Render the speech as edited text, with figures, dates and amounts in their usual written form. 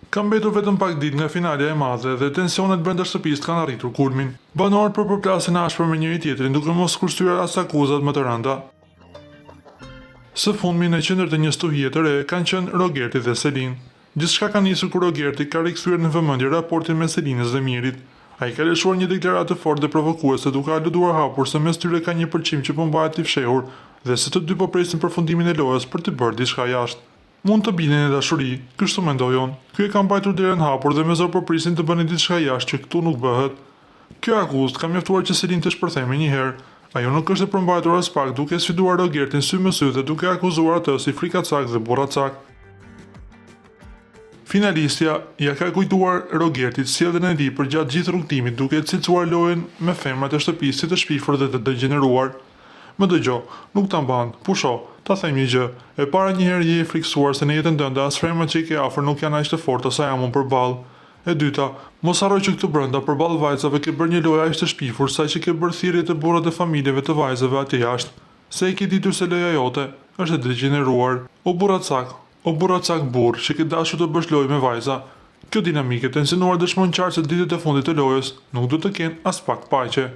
Ka mbetur vetëm pak ditë nga finalja e madhe dhe tensionet brenda shtëpisë kanë arritur kulmin. Banorët përplasin ashpër me njëri tjetrin duke mos kurthyer as akuzat më të rënda. Së fundmi në qendër të një stuhie të re kanë qenë Rogerti dhe Selin. Gjithçka ka nisur kur Rogerti ka rikthyer në vëmendje raportin me Selinës dhe Mirit. Ai ka lëshuar një deklaratë të fortë dhe provokuese duke aluduar hapur se mes tyre ka një pëlqim që po mbahet i fshehur dhe se të dy po presin përfundimin e lojës për të bërë diçka jashtë. Mund të binin në dashuri, kështu mendojon. Ky e ka mbajtur derën hapur dhe me zor po prisin të bënin diçka jashtë që këtu nuk bëhet. Kjo akuzë ka mjaftuar që Selin të shpërthejë më një herë. Ajo nuk është e përmbajtur as pak duke sfiduar Rogertin sy me sy dhe duke akuzuar atë si frikacak dhe burracak. Finalistja ja ka kujtuar Rogertit sjelljen e tij për gjatë gjithë rrugtimit duke cilësuar lojën me femrat e shtëpisë si të shpifur dhe të degeneruar. Më dëgjo, nuk ta mban, pusho, ta them një gjë. E para një herë je i friksuar se në jetën tënde as femrat që i ke afër nuk janë aq të forta sa jam unë përballë. E dyta, mos harro që këtu brenda përballë vajzave ke bërë një lojë aq të shpifur sa që ke bërë thirrje të burrat e familjeve të vajzave atje jashtë. Se e ke ditur se loja jote është e degeneruar. O burracak burr që ke dashur të bësh lojë me vajza. Kjo dinamike tensionuar dëshmon qartë se ditët e fundit të lojës nuk do të kenë as pak paqe.